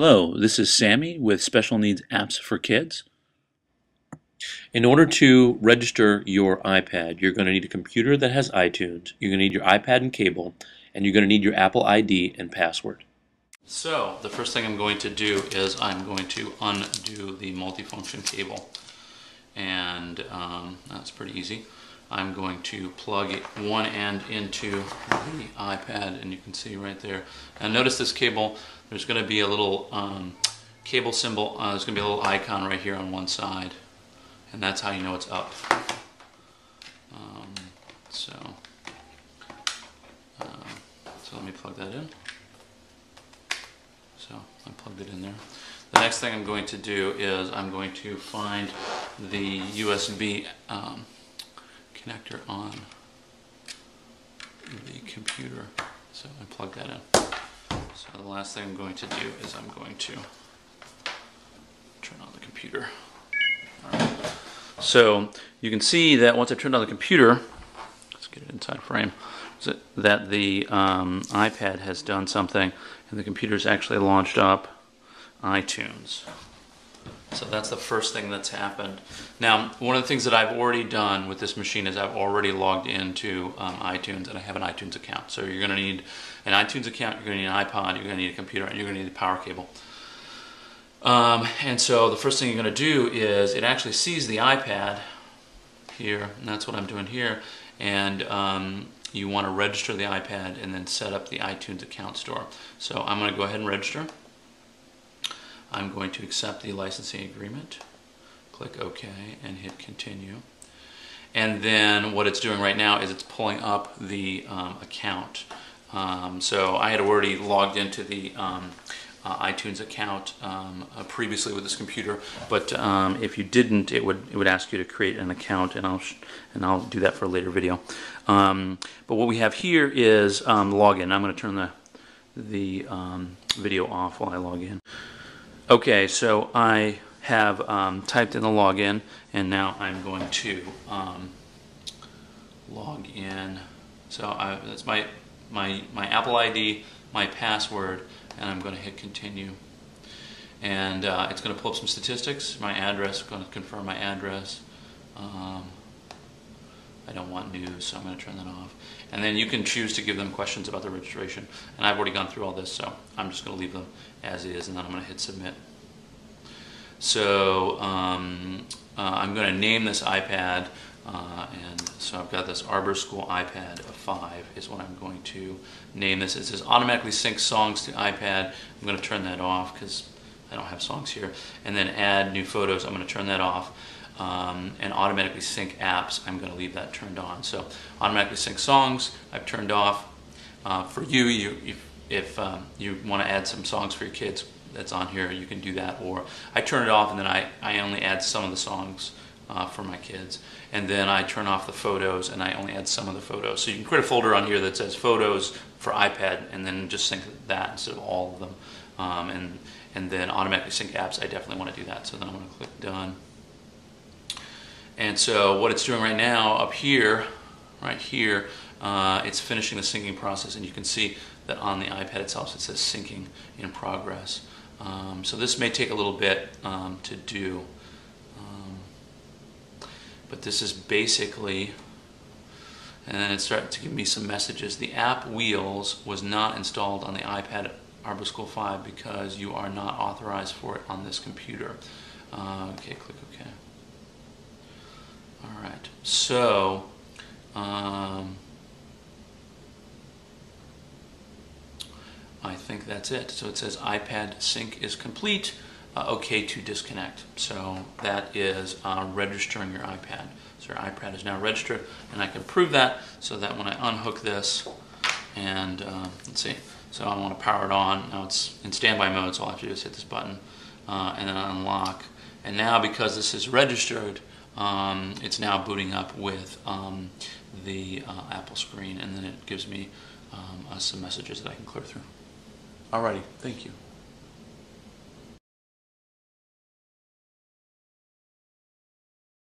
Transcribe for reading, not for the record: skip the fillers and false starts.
Hello, this is Sammy with Special Needs Apps for Kids. In order to register your iPad, you're going to need a computer that has iTunes, you're going to need your iPad and cable, and you're going to need your Apple ID and password. So, the first thing I'm going to do is I'm going to undo the multifunction cable. And that's pretty easy. I'm going to plug one end into the iPad, and you can see right there. And notice this cable, there's going to be a little cable symbol, there's going to be a little icon right here on one side, and that's how you know it's up. So let me plug that in. So I plugged it in there. The next thing I'm going to do is I'm going to find the USB connector on the computer. So I plug that in. So the last thing I'm going to do is I'm going to turn on the computer. All right. So you can see that once I've turned on the computer, let's get it inside frame, that the iPad has done something and the computer's actually launched up iTunes. So that's the first thing that's happened. Now, one of the things that I've already done with this machine is I've already logged into iTunes, and I have an iTunes account. So you're going to need an iTunes account, you're going to need an iPod, you're going to need a computer, and you're going to need a power cable. And so the first thing you're going to do is it actually sees the iPad here, and that's what I'm doing here, and you want to register the iPad and then set up the iTunes account store. So I'm going to go ahead and register. I'm going to accept the licensing agreement, click OK, and hit continue. And then what it's doing right now is it's pulling up the account. So I had already logged into the iTunes account previously with this computer, but if you didn't, it would ask you to create an account, and I'll do that for a later video. But what we have here is login. I'm going to turn the video off while I log in. Okay, so I have typed in the login, and now I'm going to log in. So that's my Apple ID, my password, and I'm going to hit continue. And it's going to pull up some statistics, my address, going to confirm my address. I don't want news, so I'm going to turn that off. And then you can choose to give them questions about the registration. And I've already gone through all this, so I'm just going to leave them as is, and then I'm going to hit submit. So I'm going to name this iPad, and so I've got this Arbor School iPad 5 is what I'm going to name this. It says automatically sync songs to iPad. I'm going to turn that off because I don't have songs here. And then add new photos, I'm going to turn that off. And automatically sync apps, I'm going to leave that turned on. So automatically sync songs, I've turned off. For you, if you want to add some songs for your kids that's on here, you can do that. Or I turn it off, and then I only add some of the songs for my kids. And then I turn off the photos, and I only add some of the photos. So you can create a folder on here that says photos for iPad, and then just sync that instead of all of them. And then automatically sync apps, I definitely want to do that. So then I'm going to click done. And so what it's doing right now up here, right here, it's finishing the syncing process, and you can see that on the iPad itself it says syncing in progress. So this may take a little bit to do, but this is basically, and then it started to give me some messages. The app Wheels was not installed on the iPad Arbor School 5 because you are not authorized for it on this computer. Okay, click OK. All right, so I think that's it. So it says iPad sync is complete, OK to disconnect. So that is registering your iPad. So your iPad is now registered, and I can prove that so that when I unhook this, and let's see, so I want to power it on. Now it's in standby mode, so all I have to do is hit this button and then unlock. And now because this is registered, it's now booting up with the Apple screen, and then it gives me some messages that I can clear through. Alrighty, thank you.